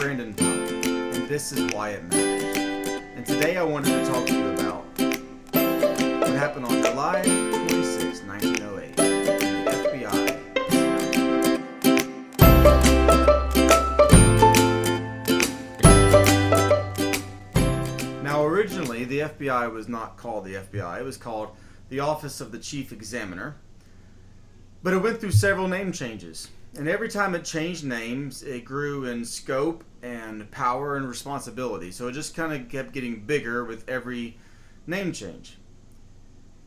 Brandon Powell, and this is why it matters. And today I wanted to talk to you about what happened on July 26, 1908, when the FBI Now, originally, the FBI was not called the FBI. It was called the Office of the Chief Examiner. But it went through several name changes. And every time it changed names, it grew in scope and power and responsibility. So it just kind of kept getting bigger with every name change.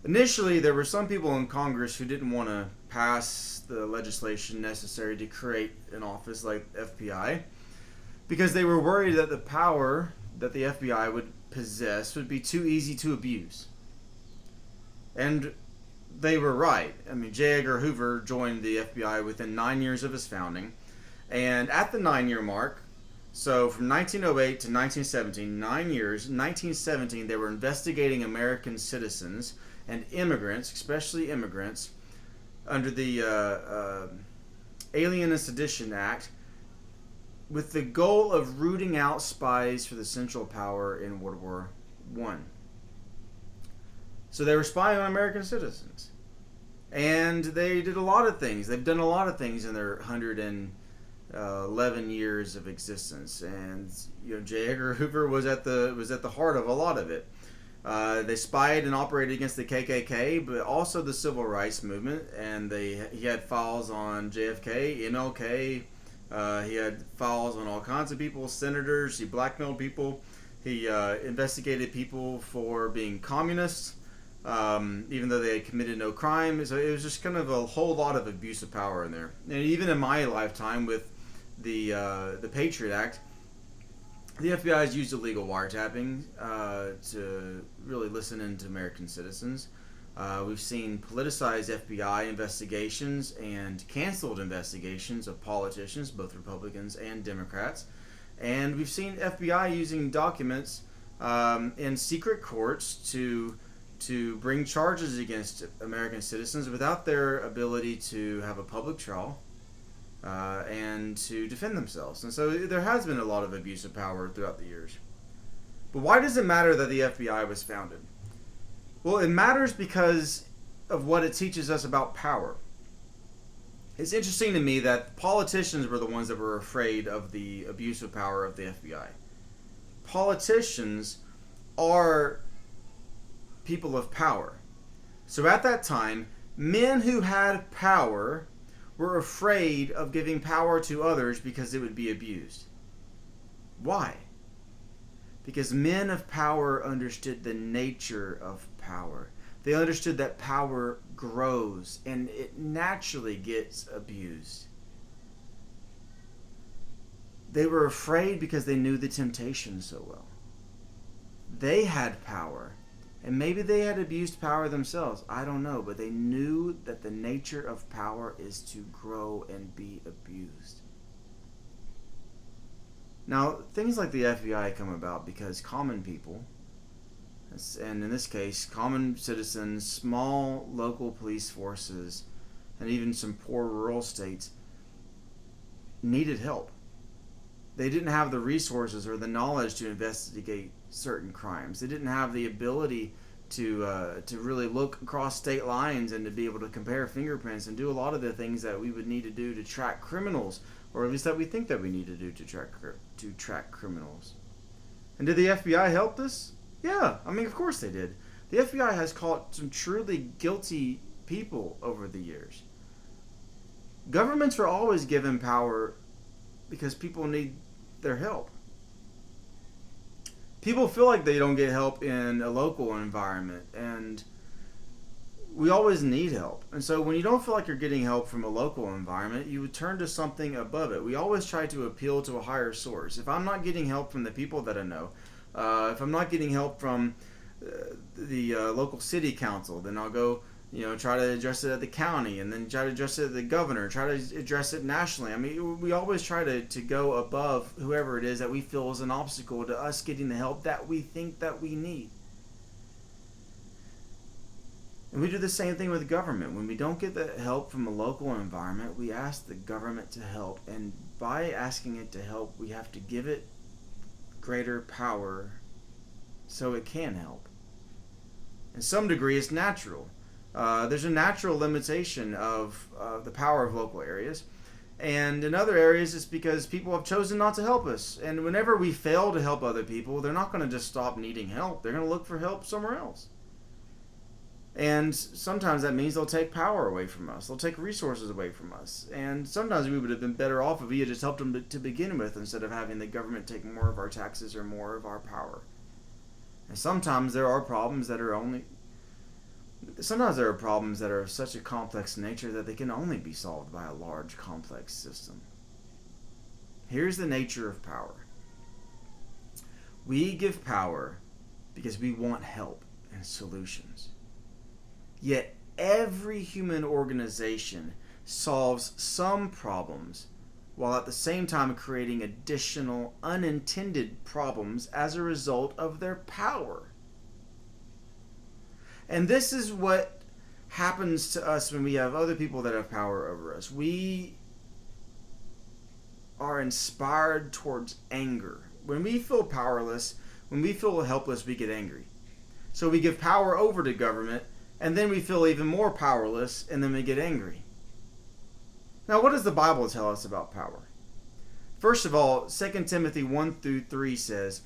Initially, there were some people in Congress who didn't want to pass the legislation necessary to create an office like FBI because they were worried that the power that the FBI would possess would be too easy to abuse. And they were right. I mean, J. Edgar Hoover joined the FBI within 9 years of his founding. And at the 9-year mark, so from 1908 to 1917, 9 years, in 1917 they were investigating American citizens and immigrants, especially immigrants, under the Alien and Sedition Act, with the goal of rooting out spies for the Central Power in World War I. So they were spying on American citizens. And they did a lot of things. They've done a lot of things in their 111 years of existence. And J. Edgar Hoover was at the heart of a lot of it. They spied and operated against the KKK, but also the Civil Rights Movement. And he had files on JFK, MLK. He had files on all kinds of people, senators. He blackmailed people. He investigated people for being communists. Even though they had committed no crime. So it was just kind of a whole lot of abuse of power in there. And even in my lifetime with the Patriot Act, the FBI has used illegal wiretapping to really listen into American citizens. We've seen politicized FBI investigations and canceled investigations of politicians, both Republicans and Democrats. And we've seen FBI using documents in secret courts to bring charges against American citizens without their ability to have a public trial and to defend themselves. And so there has been a lot of abuse of power throughout the years. But why does it matter that the FBI was founded? Well, it matters because of what it teaches us about power. It's interesting to me that politicians were the ones that were afraid of the abuse of power of the FBI. Politicians are people of power. So at that time, men who had power were afraid of giving power to others because it would be abused. Why? Because men of power understood the nature of power. They understood that power grows and it naturally gets abused. They were afraid because they knew the temptation so well. They had power. And maybe they had abused power themselves. I don't know. But they knew that the nature of power is to grow and be abused. Now, things like the FBI come about because common people, and in this case, common citizens, small local police forces, and even some poor rural states needed help. They didn't have the resources or the knowledge to investigate certain crimes. They didn't have the ability to really look across state lines and to be able to compare fingerprints and do a lot of the things that we would need to do to track criminals, or at least that we think that we need to do to track criminals. And did the FBI help this? Yeah, I mean, of course they did. The FBI has caught some truly guilty people over the years. Governments are always given power because people need their help. People feel like they don't get help in a local environment, and we always need help. And so when you don't feel like you're getting help from a local environment, you would turn to something above it. We always try to appeal to a higher source. If I'm not getting help from the people that I know, if I'm not getting help from the local city council, then I'll go try to address it at the county, and then try to address it at the governor, try to address it nationally. I mean, we always try to go above whoever it is that we feel is an obstacle to us getting the help that we think that we need. And we do the same thing with government. When we don't get the help from a local environment, we ask the government to help, and by asking it to help, we have to give it greater power so it can help. In some degree, it's natural. There's a natural limitation of the power of local areas. And in other areas, it's because people have chosen not to help us. And whenever we fail to help other people, they're not going to just stop needing help. They're going to look for help somewhere else. And sometimes that means they'll take power away from us. They'll take resources away from us. And sometimes we would have been better off if we had just helped them to begin with, instead of having the government take more of our taxes or more of our power. And sometimes there are problems that are of such a complex nature that they can only be solved by a large, complex system. Here's the nature of power. We give power because we want help and solutions. Yet every human organization solves some problems while at the same time creating additional unintended problems as a result of their power. And this is what happens to us when we have other people that have power over us. We are inspired towards anger. When we feel powerless, when we feel helpless, we get angry. So we give power over to government, and then we feel even more powerless, and then we get angry. Now, what does the Bible tell us about power? First of all, 2 Timothy 1-3 says,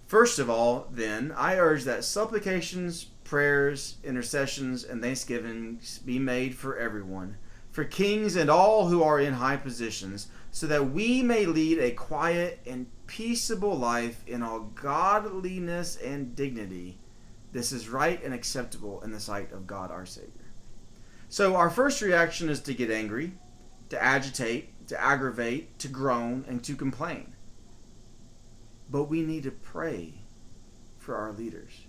"First of all, then, I urge that supplications, prayers, intercessions, and thanksgivings be made for everyone, for kings and all who are in high positions, so that we may lead a quiet and peaceable life in all godliness and dignity. This is right and acceptable in the sight of God our Savior." So our first reaction is to get angry, to agitate, to aggravate, to groan, and to complain. But we need to pray for our leaders.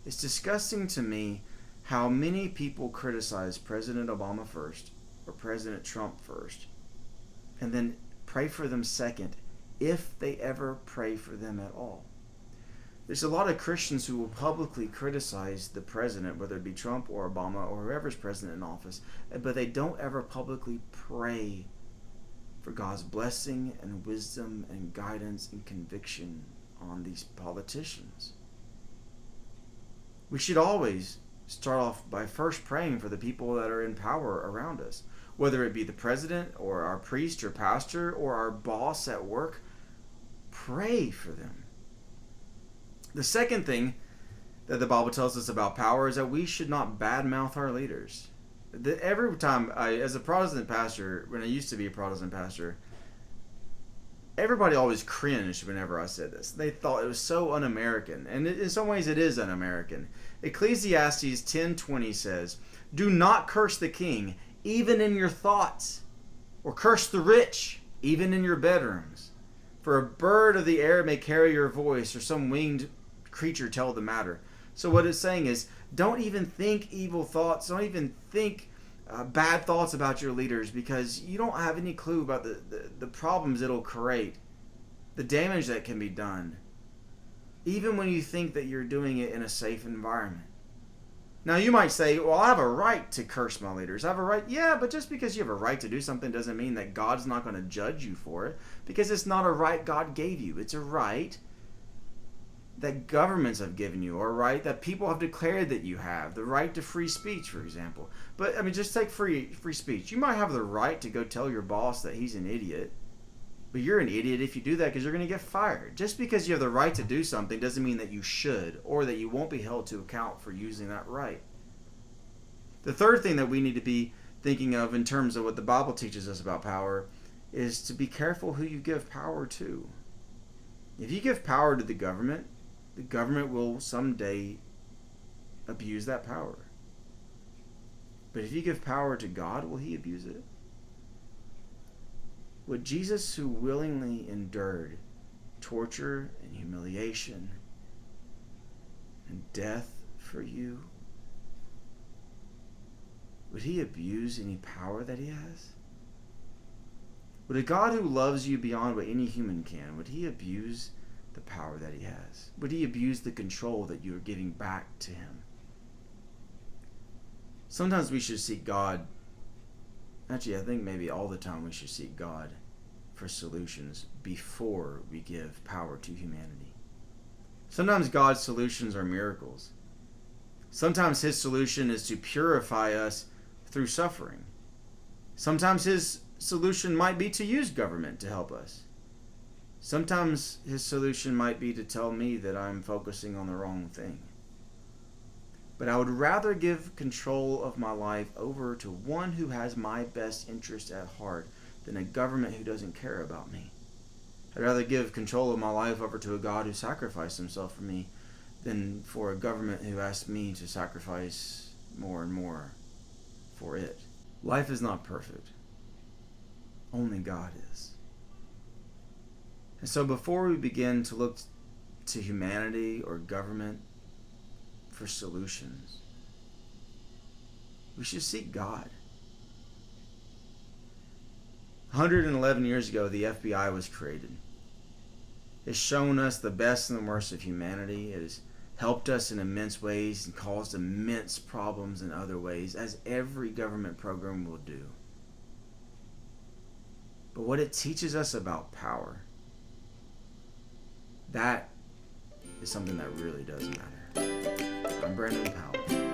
It's disgusting to me how many people criticize President Obama first, or President Trump first, and then pray for them second, if they ever pray for them at all. There's a lot of Christians who will publicly criticize the president, whether it be Trump or Obama or whoever's president in office, but they don't ever publicly pray for God's blessing and wisdom and guidance and conviction on these politicians. We should always start off by first praying for the people that are in power around us, whether it be the president or our priest or pastor or our boss at work. Pray for them. The second thing that the Bible tells us about power is that we should not badmouth our leaders. Every time, as a Protestant pastor, when I used to be a Protestant pastor, everybody always cringed whenever I said this. They thought it was so un-American, and in some ways it is un-American. Ecclesiastes 10:20 says, "Do not curse the king, even in your thoughts, or curse the rich, even in your bedrooms. For a bird of the air may carry your voice, or some winged creature tell the matter." So what it's saying is, don't even think evil thoughts. Don't even think bad thoughts about your leaders, because you don't have any clue about the problems it'll create, the damage that can be done, even when you think that you're doing it in a safe environment. Now you might say, well, I have a right to curse my leaders. I have a right. Yeah, but just because you have a right to do something doesn't mean that God's not going to judge you for it, because it's not a right God gave you. It's a right that governments have given you, or a right that people have declared that you have, the right to free speech, for example. But I mean, just take free speech. You might have the right to go tell your boss that he's an idiot, but you're an idiot if you do that, because you're going to get fired. Just because you have the right to do something doesn't mean that you should, or that you won't be held to account for using that right. The third thing that we need to be thinking of in terms of what the Bible teaches us about power is to be careful who you give power to. If you give power to the government will someday abuse that power. But if you give power to God, will He abuse it? Would Jesus, who willingly endured torture and humiliation and death for you, would He abuse any power that He has? Would a God who loves you beyond what any human can, would He abuse the power that He has? Would He abuse the control that you are giving back to Him? Sometimes we should seek God. Actually, I think maybe all the time we should seek God for solutions before we give power to humanity. Sometimes God's solutions are miracles. Sometimes His solution is to purify us through suffering. Sometimes His solution might be to use government to help us. Sometimes His solution might be to tell me that I'm focusing on the wrong thing. But I would rather give control of my life over to one who has my best interest at heart than a government who doesn't care about me. I'd rather give control of my life over to a God who sacrificed Himself for me than for a government who asks me to sacrifice more and more for it. Life is not perfect. Only God is. And so before we begin to look to humanity or government for solutions, we should seek God. 111 years ago, the FBI was created. It's shown us the best and the worst of humanity. It has helped us in immense ways and caused immense problems in other ways, as every government program will do. But what it teaches us about power, that is something that really does matter. I'm Brandon Powell.